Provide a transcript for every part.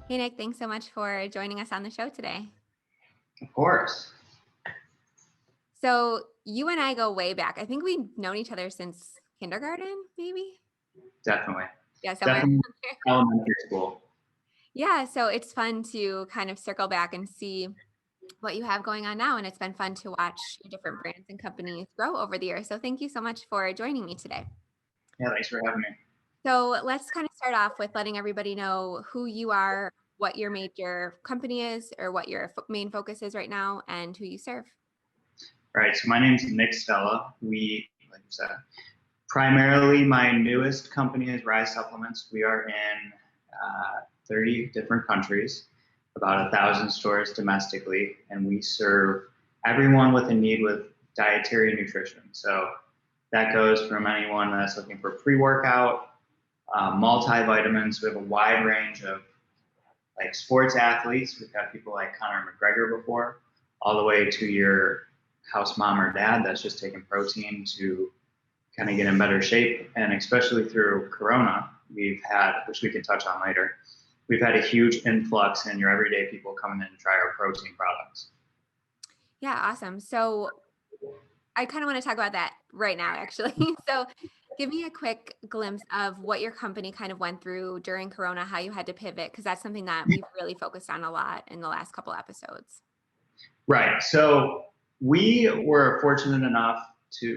Hey, Nick, thanks so much for joining us on the show today. Of course. So you and I go way back. I think we've known each other since kindergarten, maybe? Definitely. Yeah, somewhere Definitely around there. elementary school. Yeah, so it's fun to kind of circle back and see what you have going on now. And it's been fun to watch your different brands and companies grow over the years. So thank you so much for joining me today. Yeah, thanks for having me. So let's kind of start off with letting everybody know who you are, what your major company is, or what your main focus is right now, and who you serve. All right, so my name's Nic Stella. Like you said, primarily my newest company is RYSE Supplements. We are in 30 different countries, about 1,000 stores domestically, and we serve everyone with a need with dietary nutrition. So that goes from anyone that's looking for pre-workout, multivitamins. We have a wide range of like sports athletes. We've had people like Conor McGregor before, all the way to your house mom or dad that's just taking protein to kind of get in better shape. And especially through Corona, we've had, which we can touch on later, we've had a huge influx in your everyday people coming in to try our protein products. Yeah, awesome. So I kind of want to talk about that right now, actually. So give me a quick glimpse of what your company kind of went through during Corona, how you had to pivot, because that's something that we've really focused on a lot in the last couple episodes. Right. So we were fortunate enough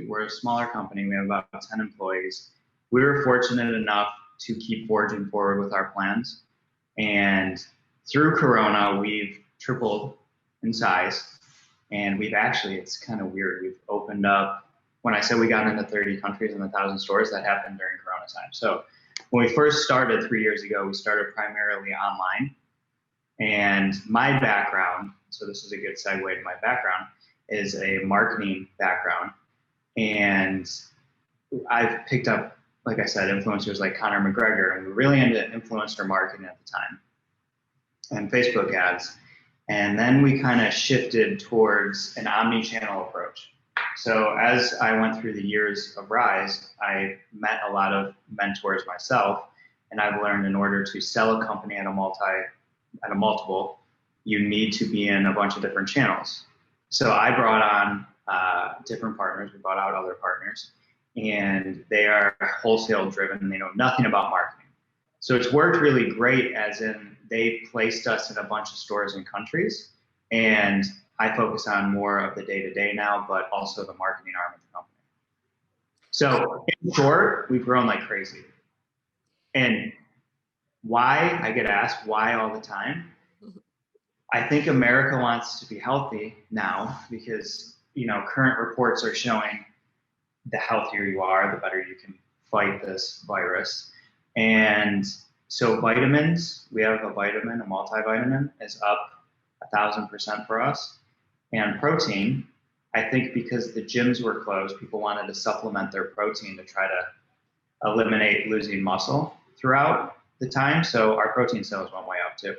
we're a smaller company. We have about 10 employees. We were fortunate enough to keep forging forward with our plans. And through Corona, we've tripled in size. And it's kind of weird. We've opened up, when I said we got into 30 countries and 1,000 stores, that happened during Corona time. So when we first started 3 years ago, we started primarily online. And my background, so this is a good segue to my background, is a marketing background. And I've picked up, like I said, influencers like Conor McGregor, and we were really into influencer marketing at the time and Facebook ads. And then we kind of shifted towards an omni-channel approach. So as I went through the years of RYSE, I met a lot of mentors myself, and I've learned in order to sell a company at a multiple, you need to be in a bunch of different channels. So I brought on different partners. We brought out other partners, and they are wholesale driven. They know nothing about marketing. So it's worked really great, as in they placed us in a bunch of stores and countries, and I focus on more of the day-to-day now, but also the marketing arm of the company. So in short, we've grown like crazy. And why, I get asked why all the time. I think America wants to be healthy now because, current reports are showing the healthier you are, the better you can fight this virus. And so vitamins, we have a multivitamin is up 1,000% for us. And protein, I think because the gyms were closed, people wanted to supplement their protein to try to eliminate losing muscle throughout the time. So our protein sales went way up too.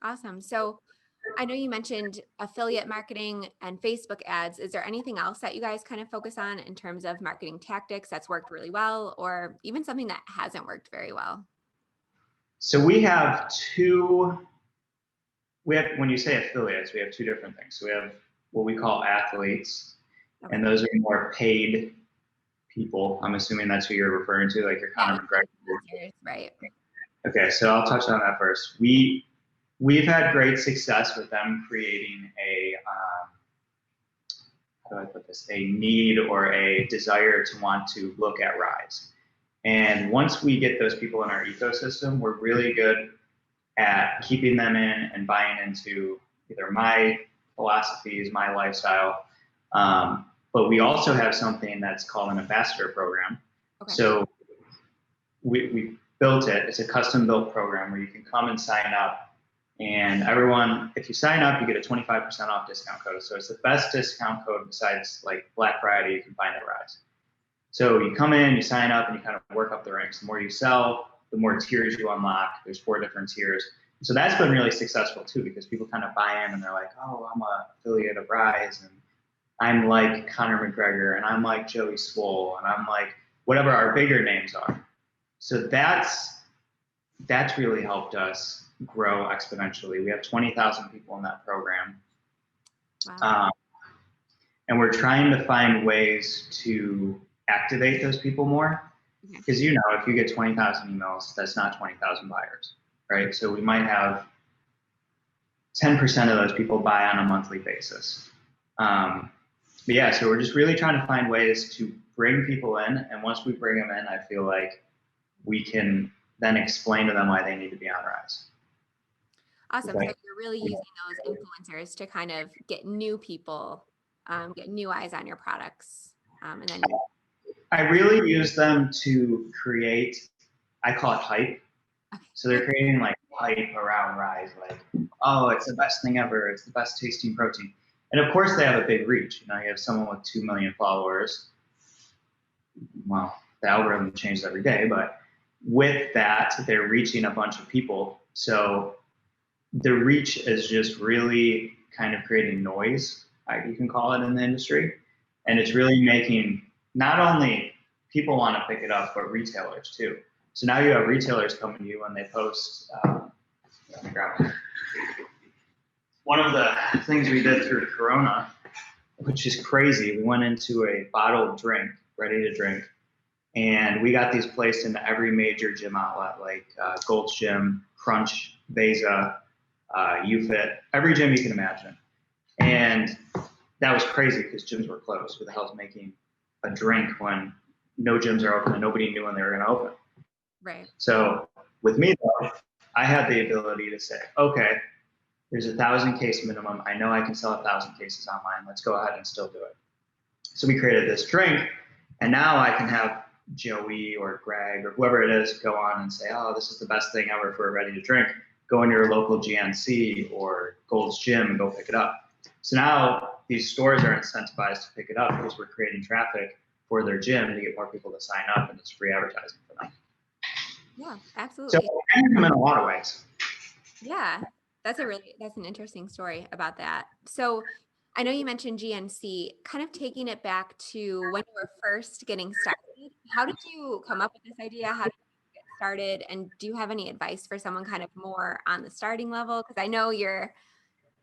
Awesome. So I know you mentioned affiliate marketing and Facebook ads. Is there anything else that you guys kind of focus on in terms of marketing tactics that's worked really well, or even something that hasn't worked very well? So we have when you say affiliates, we have two different things. So we have what we call athletes, Okay. and those are more paid people. I'm assuming that's who you're referring to, like your Conor McGregor. Right. Okay, so I'll touch on that first. We've had great success with them creating how do I put this, a need or a desire to want to look at RYSE. And once we get those people in our ecosystem, we're really good at keeping them in and buying into either my philosophies, my lifestyle. But we also have something that's called an ambassador program. Okay. So we built it. It's a custom built program where you can come and sign up. And everyone, if you sign up, you get a 25% off discount code. So it's the best discount code besides like Black Friday you can find at RYSE. So you come in, you sign up, and you kind of work up the ranks. The more you sell, the more tiers you unlock. There's 4 different tiers. So that's been really successful too, because people kind of buy in and they're like, oh, I'm an affiliate of RYSE, and I'm like Conor McGregor, and I'm like Joey Swole, and I'm like whatever our bigger names are. So that's that's really helped us grow exponentially. We have 20,000 people in that program. Wow. And we're trying to find ways to activate those people more. Okay. Because, you know, if you get 20,000 emails, that's not 20,000 buyers, right? So we might have 10% of those people buy on a monthly basis. But yeah, so we're just really trying to find ways to bring people in. And once we bring them in, I feel like we can then explain to them why they need to be on RYSE. Awesome. Okay. So you're really using those influencers to kind of get new people, get new eyes on your products. And then I really use them to create, I call it hype. So they're creating like hype around RYSE, like, oh, it's the best thing ever. It's the best tasting protein. And of course they have a big reach. You know, you have someone with 2 million followers. Well, the algorithm changes every day, but with that, they're reaching a bunch of people. So the reach is just really kind of creating noise, you can call it, in the industry. And it's really making not only people want to pick it up, but retailers too. So now you have retailers coming to you when they post. Let me grab it. One of the things we did through Caruana, which is crazy, we went into a bottled drink, ready to drink, and we got these placed into every major gym outlet, like Gold's Gym, Crunch, Beza, UFit, every gym you can imagine. And that was crazy because gyms were closed. Who the hell's making a drink when no gyms are open and nobody knew when they were going to open? right. So with me, though, I had the ability to say, okay, there's 1,000 case minimum. I know I can sell 1,000 cases online. Let's go ahead and still do it. So we created this drink, and now I can have Joey or Greg or whoever it is go on and say, oh, this is the best thing ever for a ready to drink. Go in your local GNC or Gold's Gym and go pick it up. So now these stores are incentivized to pick it up because we're creating traffic for their gym to get more people to sign up, and it's free advertising for them. Yeah, So absolutely. I use them in a lot of ways. Yeah, that's an interesting story about that. So I know you mentioned GNC, kind of taking it back to when you were first getting started. How did you come up with this idea? How did you get started? And do you have any advice for someone kind of more on the starting level? Because I know you're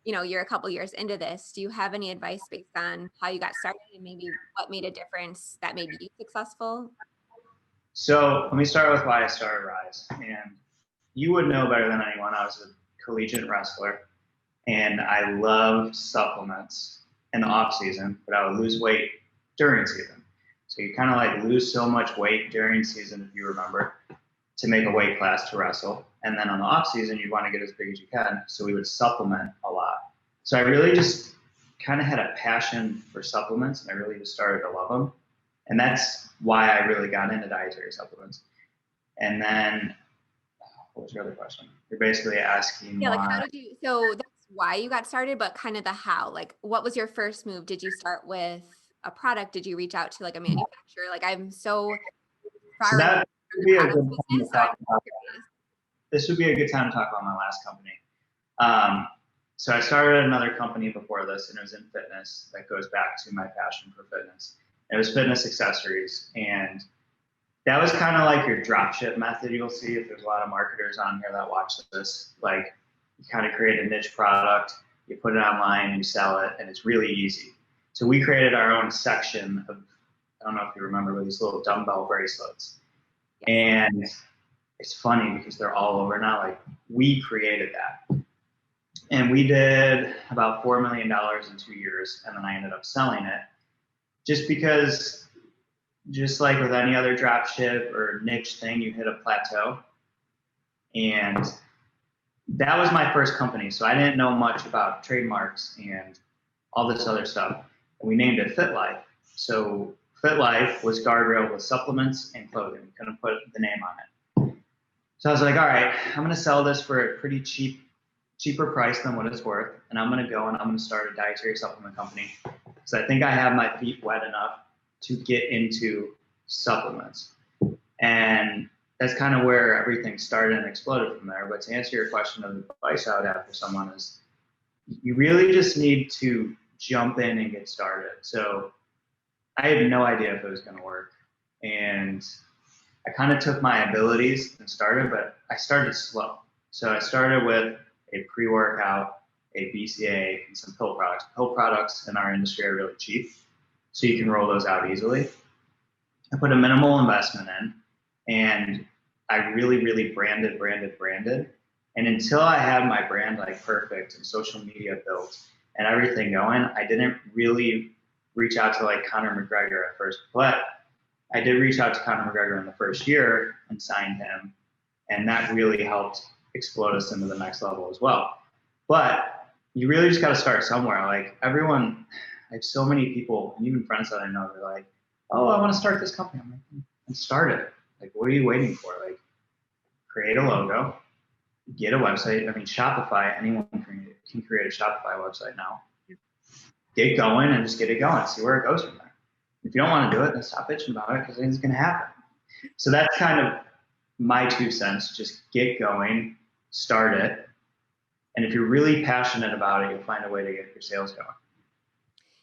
a couple years into this. Do you have any advice based on how you got started and maybe what made a difference that made you successful? So let me start with why I started RYSE. And you would know better than anyone, I was a collegiate wrestler, and I loved supplements in the off season, but I would lose weight during season. So you kind of like lose so much weight during season, if you remember, to make a weight class to wrestle. And then on the off season, you'd want to get as big as you can. So we would supplement a lot. So I really just kind of had a passion for supplements, and I really just started to love them. And that's why I really got into dietary supplements. And then, what was your other question? You're basically asking Yeah, like why. how did you, so that's why you got started, but kind of the how, like what was your first move? Did you start with a product? Did you reach out to like a manufacturer? Like I'm so So far removed that from would the be a product good time business, to so I'm talk about. curious. This would be a good time to talk about my last company. So I started another company before this, and it was in fitness. That goes back to my passion for fitness. It was fitness accessories, and that was kind of like your dropship method. You'll see if there's a lot of marketers on here that watch this. Like, you kind of create a niche product, you put it online, you sell it, and it's really easy. So we created our own section of, I don't know if you remember, but these little dumbbell bracelets. And it's funny because they're all over now. Like, we created that. And we did about $4 million in 2 years, and then I ended up selling it just because, just like with any other drop ship or niche thing, you hit a plateau. And that was my first company, so I didn't know much about trademarks and all this other stuff. And we named it Fit Life. So Fit Life was guardrail with supplements and clothing. We couldn't put the name on it. So I was like, all right, I'm going to sell this for a pretty cheaper price than what it's worth. And I'm going to go and I'm going to start a dietary supplement company because I think I have my feet wet enough to get into supplements. And that's kind of where everything started and exploded from there. But to answer your question of advice I would have for someone is you really just need to jump in and get started. So I had no idea if it was going to work. And I kind of took my abilities and started, but I started slow. So I started with a pre-workout, a BCA, and some pill products. Pill products in our industry are really cheap, so you can roll those out easily. I put a minimal investment in, and I really branded. And until I had my brand like perfect and social media built and everything going, I didn't really reach out to like Conor McGregor at first. But I did reach out to Conor McGregor in the first year and signed him, and that really helped explode us into the next level as well. But you really just got to start somewhere. Like everyone, I have so many people, even friends that I know, they're like, "Oh, I want to start this company." I'm like, "And start it. Like, what are you waiting for? Like, create a logo, get a website. I mean, Shopify, anyone can create a Shopify website now. Get going and just get it going. See where it goes from there. If you don't want to do it, then stop bitching about it because it's going to happen." So that's kind of my 2 cents. Just get going, start it. And if you're really passionate about it, you'll find a way to get your sales going.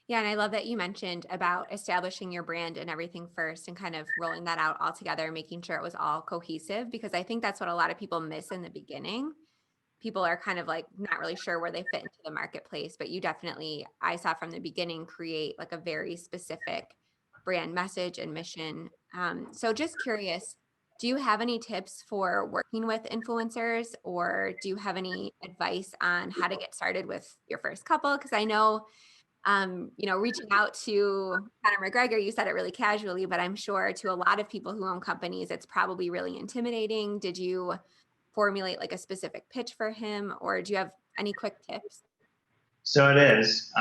Yeah, and I love that you mentioned about establishing your brand and everything first and kind of rolling that out all together, making sure it was all cohesive, because I think that's what a lot of people miss in the beginning. People are kind of like not really sure where they fit into the marketplace, but you definitely, I saw from the beginning, create like a very specific brand message and mission. So just curious, do you have any tips for working with influencers, or do you have any advice on how to get started with your first couple? Because I know reaching out to Conor McGregor, you said it really casually, but I'm sure to a lot of people who own companies, it's probably really intimidating. Did you formulate like a specific pitch for him, or do you have any quick tips? So it is.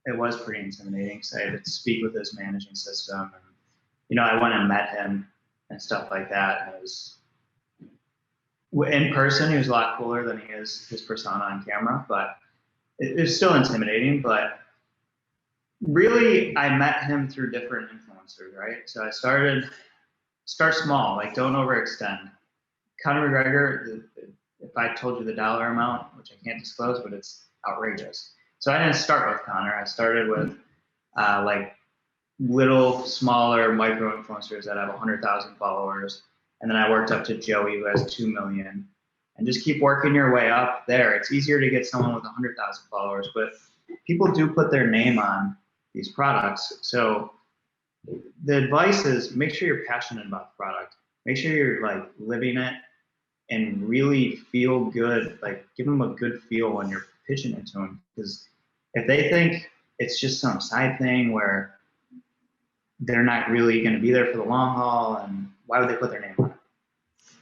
It was pretty intimidating because I had to speak with his managing system, and I went and met him and stuff like that. And it was in person. He was a lot cooler than he is his persona on camera, but it's still intimidating. But really, I met him through different influencers, right? So I start small, like don't overextend. Conor McGregor, if I told you the dollar amount, which I can't disclose, but it's outrageous. So I didn't start with Conor. I started with like little smaller micro influencers that have 100,000 followers. And then I worked up to Joey, who has 2 million, and just keep working your way up there. It's easier to get someone with 100,000 followers, but people do put their name on these products. So the advice is make sure you're passionate about the product. Make sure you're like living it and really feel good. Like give them a good feel when you're pitching it to them. Because if they think it's just some side thing where they're not really going to be there for the long haul, and why would they put their name on it?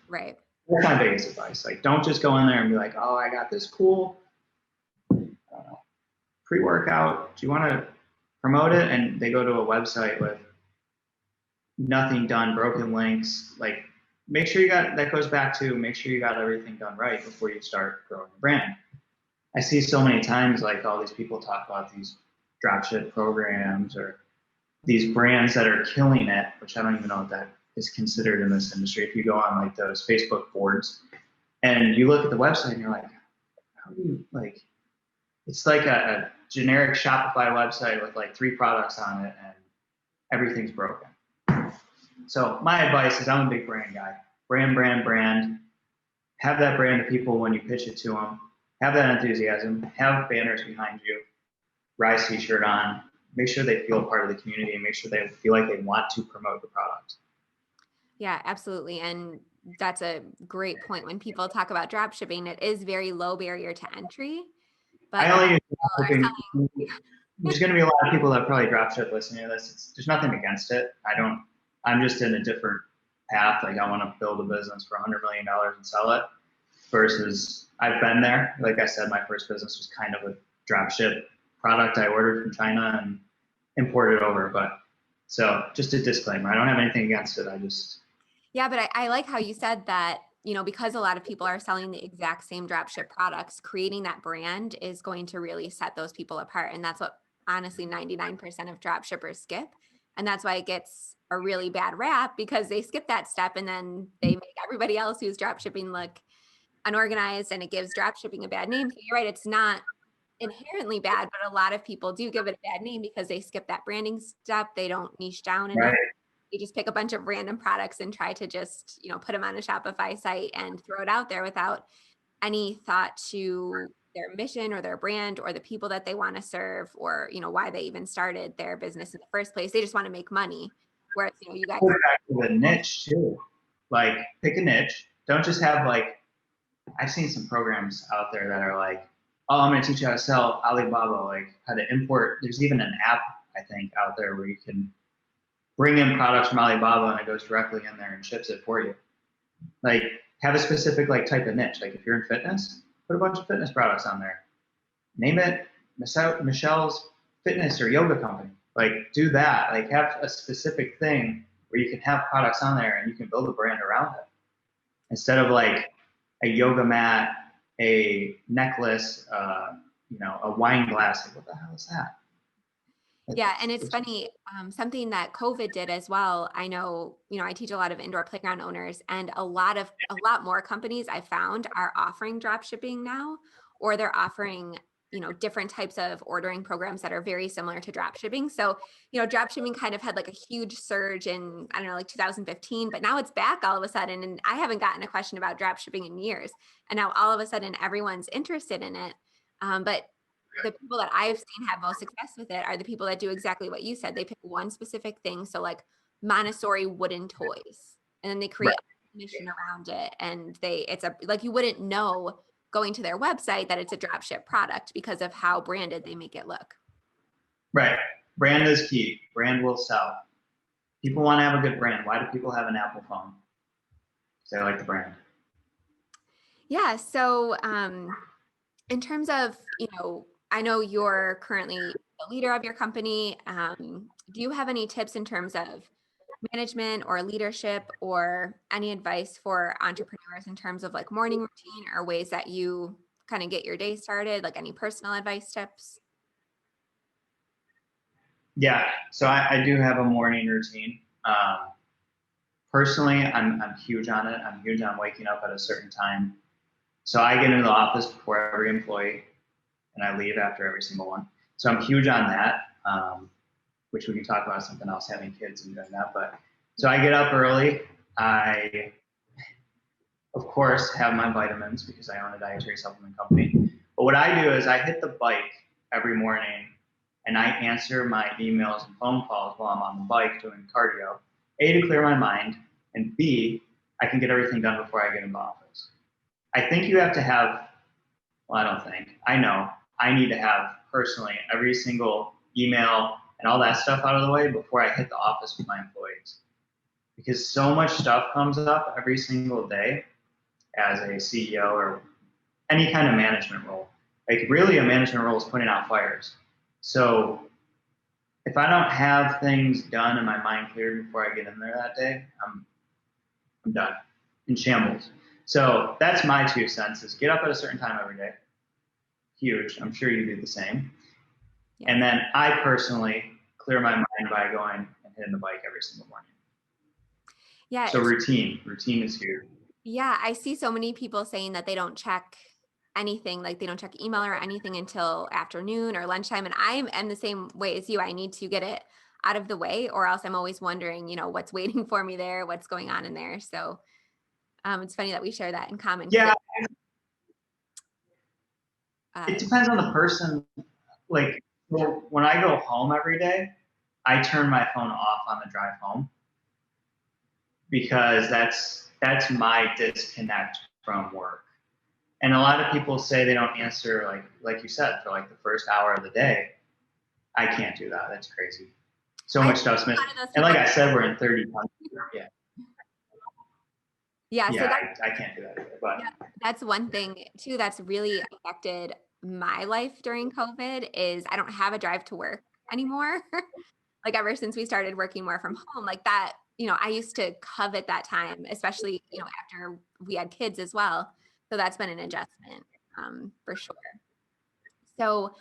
Right. That's my biggest advice. Like, don't just go in there and be like, "Oh, I got this cool pre-workout. Do you want to promote it?" And they go to a website with nothing done, broken links. Like, make sure you got, that goes back to make sure you got everything done right before you start growing the brand. I see so many times like all these people talk about these dropship programs or these brands that are killing it, which I don't even know what that is considered in this industry. If you go on like those Facebook boards and you look at the website and you're like, how do you like, it's like a generic Shopify website with like 3 products on it and everything's broken. So my advice is, I'm a big brand guy. Brand. Have that brand to people when you pitch it to them. Have that enthusiasm. Have banners behind you. RYSE t-shirt on. Make sure they feel part of the community and make sure they feel like they want to promote the product. Yeah, absolutely. And that's a great point. When people talk about drop shipping, it is very low barrier to entry. But I only there's going to be a lot of people that probably drop ship listening to this. There's nothing against it. I'm just in a different path. Like I want to build a business for $100 million and sell it versus I've been there. Like I said, my first business was kind of a drop ship product I ordered from China and imported over. But so just a disclaimer, I don't have anything against it. Yeah, but I like how you said that, because a lot of people are selling the exact same dropship products, creating that brand is going to really set those people apart. And that's what honestly 99% of drop shippers skip. And that's why it gets a really bad rap, because they skip that step and then they make everybody else who's drop shipping look unorganized, and it gives drop shipping a bad name. So you're right, it's not inherently bad, but a lot of people do give it a bad name because they skip that branding step. They don't niche down enough. Right. they just pick a bunch of random products and try to just, put them on a Shopify site and throw it out there without any thought to their mission or their brand or the people that they want to serve, or, why they even started their business in the first place. They just want to make money. Whereas, you guys. Go back to the niche too. Like, pick a niche. Don't just have like, I've seen some programs out there that are like, oh, I'm going to teach you how to sell Alibaba, like how to import. There's even an app, I think, out there where you can bring in products from Alibaba and it goes directly in there and ships it for you. Like, have a specific like type of niche. Like if you're in fitness, put a bunch of fitness products on there. Name it Michelle's Fitness or Yoga Company. Like, do that. Like, have a specific thing where you can have products on there and you can build a brand around it. Instead of like a yoga mat, a necklace, a wine glass. Like, what the hell is that? Yeah. And it's funny, something that COVID did as well. I know, I teach a lot of indoor playground owners, and a lot more companies I found are offering drop shipping now, or they're offering, different types of ordering programs that are very similar to drop shipping. So, drop shipping kind of had like a huge surge in, I don't know, like 2015, but now it's back all of a sudden. And I haven't gotten a question about drop shipping in years. And now all of a sudden everyone's interested in it. But the people that I've seen have most success with it are the people that do exactly what you said. They pick one specific thing. So like Montessori wooden toys, and then they create a mission around it. And like, you wouldn't know going to their website that it's a drop ship product because of how branded they make it look. Right. Brand is key. Brand will sell. People want to have a good brand. Why do people have an Apple phone? Because they like the brand. Yeah. So, in terms of, I know you're currently the leader of your company. Do you have any tips in terms of management or leadership, or any advice for entrepreneurs in terms of like morning routine or ways that you kind of get your day started, like any personal advice tips? Yeah. So I do have a morning routine. Personally, I'm huge on it. I'm huge on waking up at a certain time. So I get into the office before every employee, and I leave after every single one. So I'm huge on that, which we can talk about something else, having kids and doing that. But so I get up early. I, of course, have my vitamins because I own a dietary supplement company. But what I do is I hit the bike every morning and I answer my emails and phone calls while I'm on the bike doing cardio. A, to clear my mind, and B, I can get everything done before I get in the office. I think you have to have, well, I don't think, I know, I need to have personally every single email and all that stuff out of the way before I hit the office with my employees. Because so much stuff comes up every single day as a CEO or any kind of management role. Like, really, a management role is putting out fires. So if I don't have things done and my mind cleared before I get in there that day, I'm done, in shambles. So that's my 2 cents, is get up at a certain time every day. Huge. I'm sure you do the same. Yeah. And then I personally clear my mind by going and hitting the bike every single morning. Yeah. So routine is huge. Yeah. I see so many people saying that they don't check anything, like they don't check email or anything until afternoon or lunchtime. And I am the same way as you. I need to get it out of the way, or else I'm always wondering, what's waiting for me there, what's going on in there. So it's funny that we share that in common. Yeah. It depends on the person. Like, when I go home every day, I turn my phone off on the drive home, because that's my disconnect from work. And a lot of people say they don't answer, like you said, for like the first hour of the day. I can't do that. That's crazy. So much stuff's missing. And like I said, we're in 30 countries. Yeah. Yeah. So I can't do that either. But yeah, that's one thing too that's really affected my life during COVID, is I don't have a drive to work anymore. Like, ever since we started working more from home, like that, I used to covet that time, especially, after we had kids as well. So that's been an adjustment, for sure. So,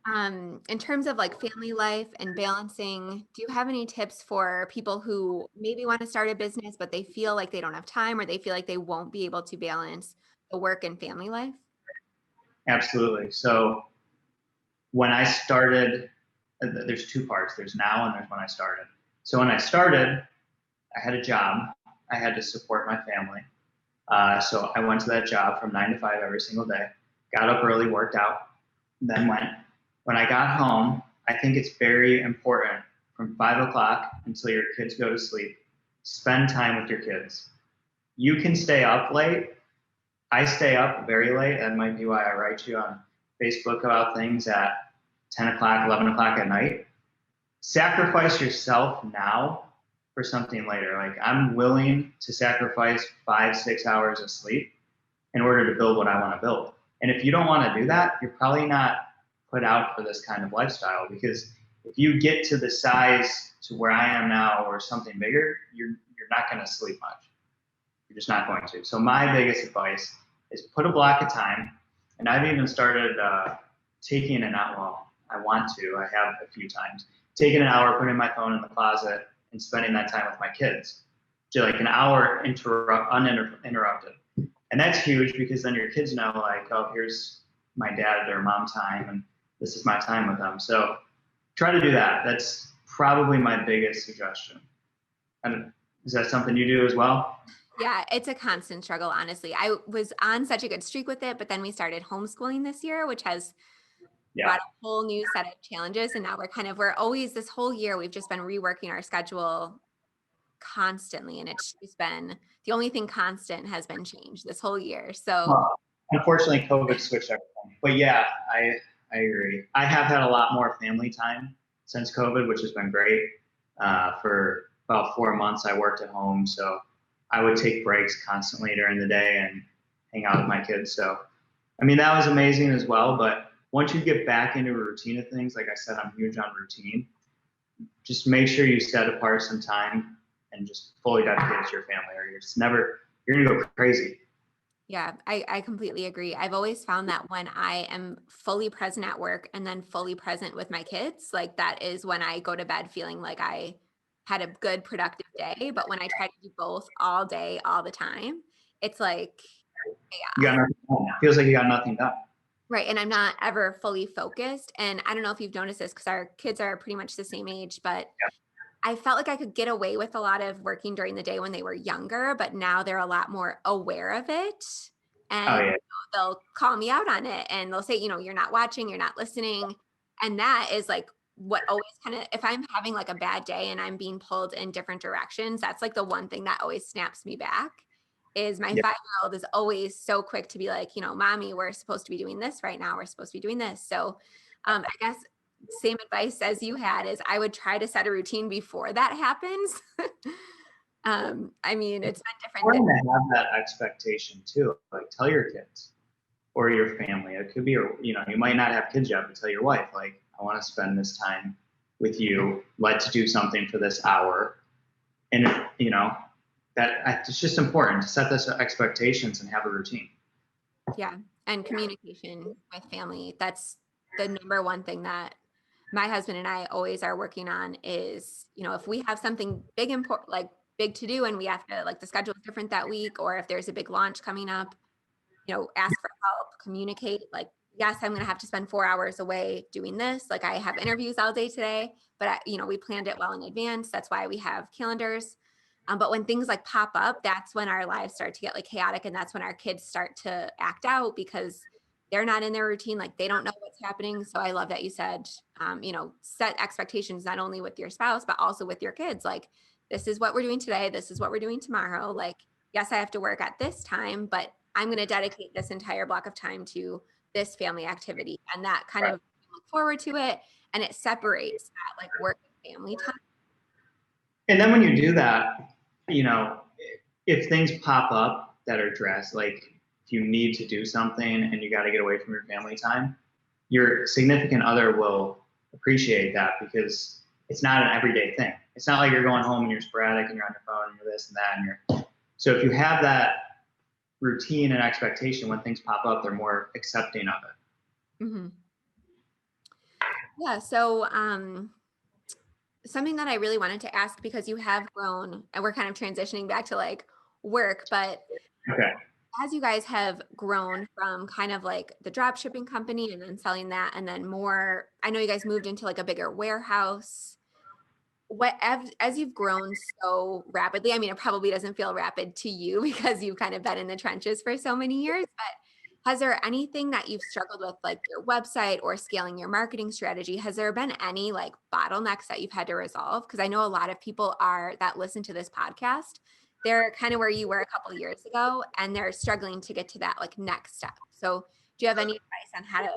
in terms of like family life and balancing, do you have any tips for people who maybe want to start a business, but they feel like they don't have time, or they feel like they won't be able to balance the work and family life? Absolutely. So when I started, there's 2 parts. There's now and there's when I started. So when I started, I had a job. I had to support my family. So I went to that job from 9 to 5 every single day, got up early, worked out, then went. When I got home, I think it's very important from 5 o'clock until your kids go to sleep, spend time with your kids. You can stay up late. I stay up very late. That might be why I write you on Facebook about things at 10 o'clock, 11 o'clock at night. Sacrifice yourself now for something later. Like, I'm willing to sacrifice 5, 6 hours of sleep in order to build what I want to build. And if you don't want to do that, you're probably not put out for this kind of lifestyle, because if you get to the size to where I am now or something bigger, you're not going to sleep much. You're just not going to. So my biggest advice is put a block of time. And I've even started taking an hour. Well, I want to. I have a few times. Taking an hour, putting my phone in the closet, and spending that time with my kids. So like an hour uninterrupted. And that's huge, because then your kids know, like, oh, here's my dad or mom time, and this is my time with them. So try to do that. That's probably my biggest suggestion. And is that something you do as well? Yeah, it's a constant struggle, honestly. I was on such a good streak with it, but then we started homeschooling this year, which has brought a whole new set of challenges. And now we're always, this whole year, we've just been reworking our schedule constantly. And it's just been, the only thing constant has been change this whole year. So Well, unfortunately, COVID switched everything. But yeah, I agree. I have had a lot more family time since COVID, which has been great. For about 4 months, I worked at home, so I would take breaks constantly during the day and hang out with my kids. So, I mean, that was amazing as well. But once you get back into a routine of things, like I said, I'm huge on routine. Just make sure you set apart some time and just fully dedicate to your family, or you're going to go crazy. yeah, I completely agree. I've always found that when I am fully present at work and then fully present with my kids, like, that is when I go to bed feeling like I had a good, productive day. But when I try to do both all day, all the time, it's like You got chaos. nothing done. Feels like you got nothing done. Right. And I'm not ever fully focused. And I don't know if you've noticed this, because our kids are pretty much the same age, but I felt like I could get away with a lot of working during the day when they were younger, but now they're a lot more aware of it. Oh And yeah. they'll call me out on it, and they'll say, you're not watching, you're not listening. And that is like what always kind of, if I'm having like a bad day and I'm being pulled in different directions, that's like the one thing that always snaps me back. Is my Yeah. 5-year-old is always so quick to be like, mommy, we're supposed to be doing this right now. We're supposed to be doing this. So I guess same advice as you had is I would try to set a routine before that happens. I mean, it's been different. Important to have that expectation too. Like, tell your kids or your family. It could be, you might not have kids yet, but tell your wife, like, I want to spend this time with you. Let's do something for this hour. And that it's just important to set those expectations and have a routine. Yeah. And communication with family. That's the number one thing that my husband and I always are working on is, if we have something big, important, like big to do, and we have to, like, the schedule is different that week, or if there's a big launch coming up, ask for help, communicate, like, yes, I'm going to have to spend 4 hours away doing this. Like, I have interviews all day today, but we planned it well in advance. That's why we have calendars. But when things like pop up, that's when our lives start to get like chaotic. And that's when our kids start to act out, because they're not in their routine. Like, they don't know what's happening. So I love that you said, set expectations, not only with your spouse, but also with your kids. Like, this is what we're doing today. This is what we're doing tomorrow. Like, yes, I have to work at this time, but I'm going to dedicate this entire block of time to this family activity. And that kind of look forward to it. And it separates that like work and family time. And then when you do that, if things pop up that are dressed, like if you need to do something and you got to get away from your family time, your significant other will appreciate that, because it's not an everyday thing. It's not like you're going home and you're sporadic and you're on your phone and you're this and that. So if you have that routine and expectation, when things pop up, they're more accepting of it. Mm-hmm. Yeah. So, something that I really wanted to ask, because you have grown, and we're kind of transitioning back to like work, but Okay. as you guys have grown from kind of like the drop shipping company and then selling that, and then more, I know you guys moved into like a bigger warehouse. as you've grown so rapidly, I mean, it probably doesn't feel rapid to you because you've kind of been in the trenches for so many years, but has there anything that you've struggled with, like your website or scaling your marketing strategy? Has there been any like bottlenecks that you've had to resolve? Because I know a lot of people that listen to this podcast, they're kind of where you were a couple of years ago, and they're struggling to get to that like next step. So do you have any advice on how to,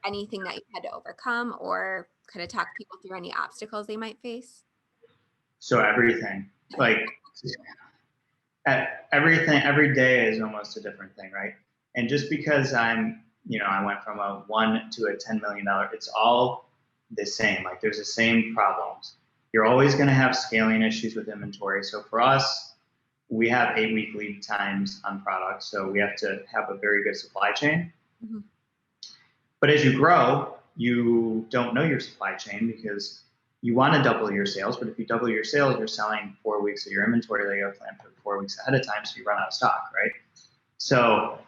anything that you've had to overcome, or kind of talk people through any obstacles they might face? So everything, like everything, every day is almost a different thing, right? And just because I went from a $1 to a $10 million, it's all the same. Like there's the same problems. You're always going to have scaling issues with inventory. So for us, we have 8-week lead times on products. So we have to have a very good supply chain. Mm-hmm. But as you grow, you don't know your supply chain because you want to double your sales. But if you double your sales, you're selling 4 weeks of your inventory that you have planned for 4 weeks ahead of time. So you run out of stock, right? So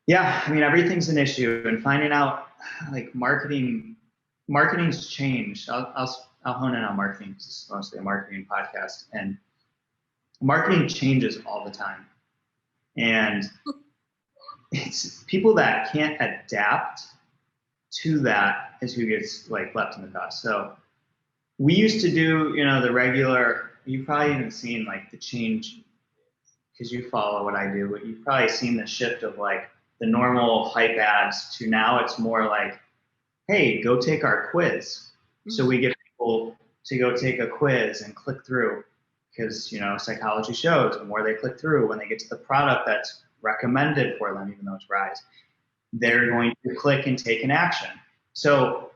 yeah, I mean, everything's an issue, and finding out like marketing's changed. I'll hone in on marketing because it's mostly a marketing podcast, and marketing changes all the time. And it's people that can't adapt to that is who gets like left in the dust. So we used to do, the regular, you've probably even seen like the change because you follow what I do, but you've probably seen the shift of like the normal hype ads to now it's more like, hey, go take our quiz. Mm-hmm. So we get people to go take a quiz and click through because, psychology shows the more they click through, when they get to the product that's recommended for them, even though it's RYSE, they're going to click and take an action. So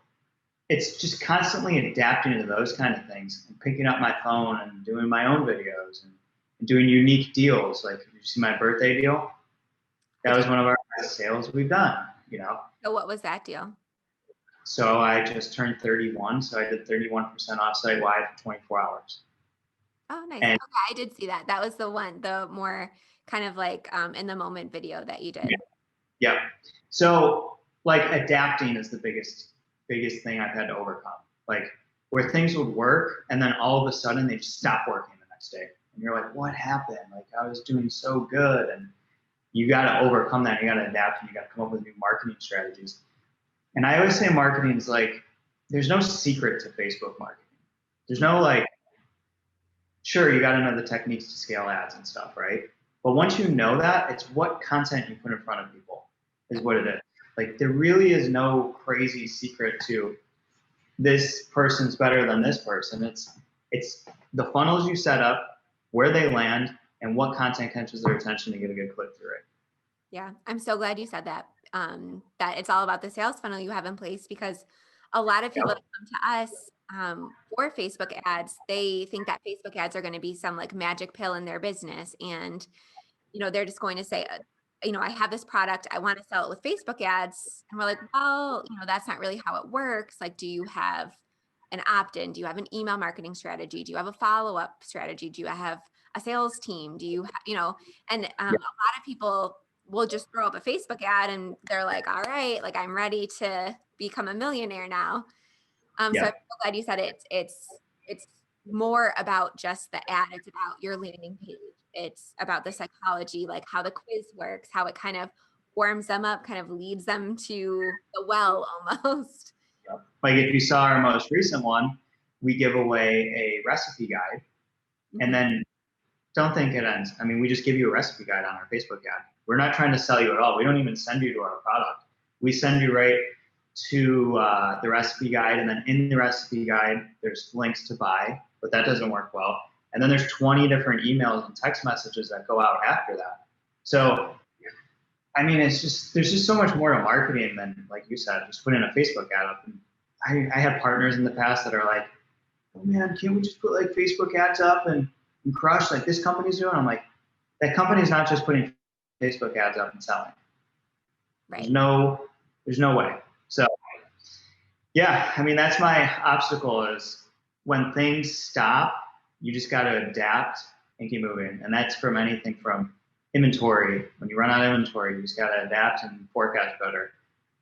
it's just constantly adapting to those kind of things and picking up my phone and doing my own videos and doing unique deals. Like, did you see my birthday deal? That was one of our best sales we've done, So what was that deal? So I just turned 31, so I did 31% off site wide for 24 hours. Oh, nice. Okay, I did see that. That was the more kind of like in the moment video that you did. Yeah. So like adapting is the biggest thing I've had to overcome. Like where things would work and then all of a sudden they just stop working the next day. And you're like, what happened? Like I was doing so good. And you got to overcome that. You got to adapt and you got to come up with new marketing strategies. And I always say marketing is like, there's no secret to Facebook marketing. There's no like, sure, you got to know the techniques to scale ads and stuff, right? But once you know that, it's what content you put in front of people is what it is. Like there really is no crazy secret to this person's better than this person. It's the funnels you set up, where they land, and what content catches their attention to get a good click through it. Yeah, I'm so glad you said that. That it's all about the sales funnel you have in place, because a lot of people that come to us for Facebook ads, they think that Facebook ads are going to be some like magic pill in their business. And, they're just going to say, I have this product, I want to sell it with Facebook ads. And we're like, well, that's not really how it works. Like, do you have an opt-in? Do you have an email marketing strategy? Do you have a follow-up strategy? Do you have a sales team? Do you, and a lot of people will just throw up a Facebook ad and they're like, all right, like I'm ready to become a millionaire now. So I'm so glad you said it's more about just the ad. It's about your landing page. It's about the psychology, like how the quiz works, how it kind of warms them up, kind of leads them to the well almost. Like if you saw our most recent one, we give away a recipe guide. Mm-hmm. And then don't think it ends. I mean, we just give you a recipe guide on our Facebook ad. We're not trying to sell you at all. We don't even send you to our product. We send you right to the recipe guide. And then in the recipe guide, there's links to buy, but that doesn't work well. And then there's 20 different emails and text messages that go out after that. So, I mean, there's just so much more to marketing than, like you said, just putting a Facebook ad up. And I have partners in the past that are like, oh man, can't we just put like Facebook ads up and crush like this company's doing? I'm like, that company's not just putting Facebook ads up and selling. Right. There's no way. So yeah, I mean, that's my obstacle is when things stop, you just got to adapt and keep moving. And that's from anything from inventory. When you run out of inventory, you just got to adapt and forecast better.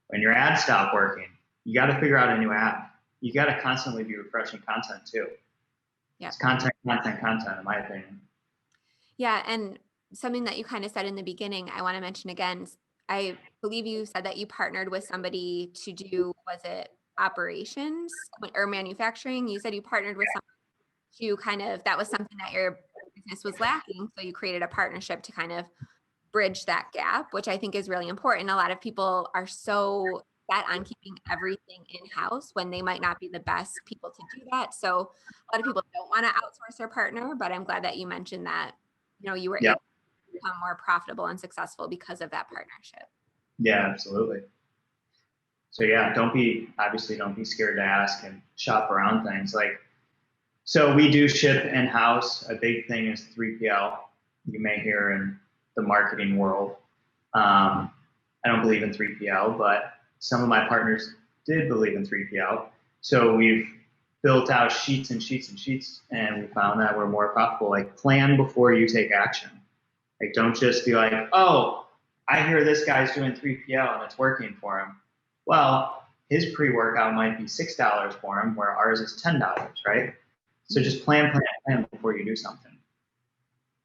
When your ads stop working, you got to figure out a new ad. you got to constantly be refreshing content too. Yeah. It's content, in my opinion. Yeah. And something that you kind of said in the beginning, I want to mention again. I believe you said that you partnered with somebody to do, was it operations or manufacturing? You said you partnered with somebody to kind of, that was something that your business was lacking. So you created a partnership to kind of bridge that gap, which I think is really important. A lot of people are so set on keeping everything in-house when they might not be the best people to do that. So a lot of people don't want to outsource their partner, but I'm glad that you mentioned that, you were Yeah. able to become more profitable and successful because of that partnership. Yeah, absolutely. So yeah, don't be scared to ask and shop around things. So we do ship in-house. A big thing is 3PL. You may hear in the marketing world. I don't believe in 3PL, but some of my partners did believe in 3PL. So we've built out sheets and sheets and sheets, and we found that we're more profitable. Plan before you take action. Don't just be like, oh, I hear this guy's doing 3PL and it's working for him. Well, his pre-workout might be $6 for him, where ours is $10, right? So just plan before you do something.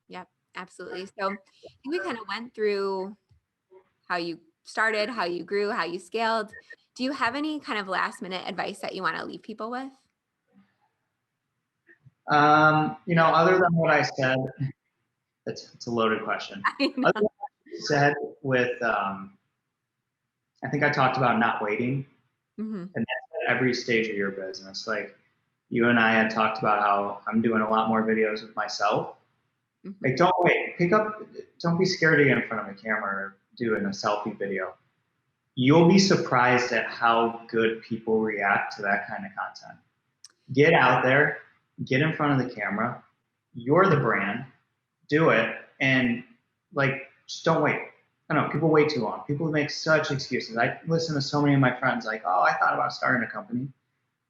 Yep, absolutely. So I think we kind of went through how you started, how you grew, how you scaled. Do you have any kind of last minute advice that you want to leave people with? Other than what I said, it's a loaded question. I know. Other than what I said with, I think I talked about not waiting, Mm-hmm. and that's at every stage of your business. You and I had talked about how I'm doing a lot more videos with myself. Mm-hmm. Don't wait. Don't be scared to get in front of a camera or doing a selfie video. You'll be surprised at how good people react to that kind of content. Get out there, get in front of the camera. You're the brand. Do it, and just don't wait. I don't know, people wait too long. People make such excuses. I listen to so many of my friends oh, I thought about starting a company.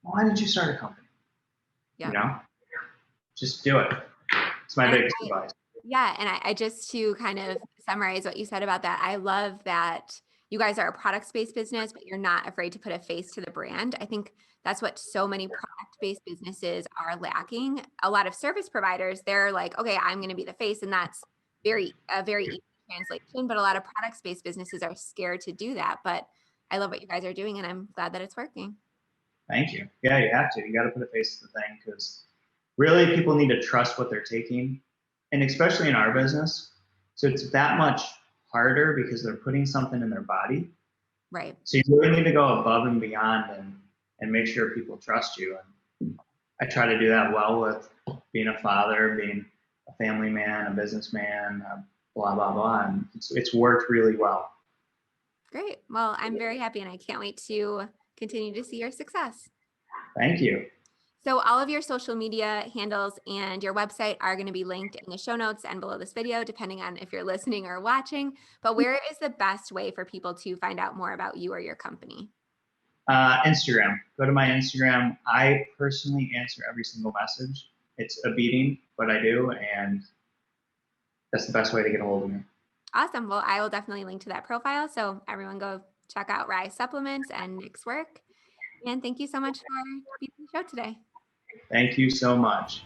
Why did you start a company? Yeah. Just do it. It's my biggest advice. Yeah. And I just to kind of summarize what you said about that, I love that you guys are a product-based business, but you're not afraid to put a face to the brand. I think that's what so many product-based businesses are lacking. A lot of service providers, they're like, okay, I'm going to be the face. And that's a very easy translation, but a lot of products-based businesses are scared to do that. But I love what you guys are doing, and I'm glad that it's working. Thank you. Yeah, you have to. You got to put a face to the thing, because really people need to trust what they're taking, and especially in our business. So it's that much harder because they're putting something in their body. Right. So you really need to go above and beyond and make sure people trust you. And I try to do that well with being a father, being a family man, a businessman, blah, blah, blah. And it's worked really well. Great. Well, I'm very happy, and I can't wait to continue to see your success. Thank you. So all of your social media handles and your website are going to be linked in the show notes and below this video, depending on if you're listening or watching. But where is the best way for people to find out more about you or your company? Instagram. Go to my Instagram. I personally answer every single message. It's a beating, but I do, and that's the best way to get a hold of me. Awesome. Well, I will definitely link to that profile. So everyone go check out RYSE Supplements and Nick's work. And thank you so much for being on the show today. Thank you so much.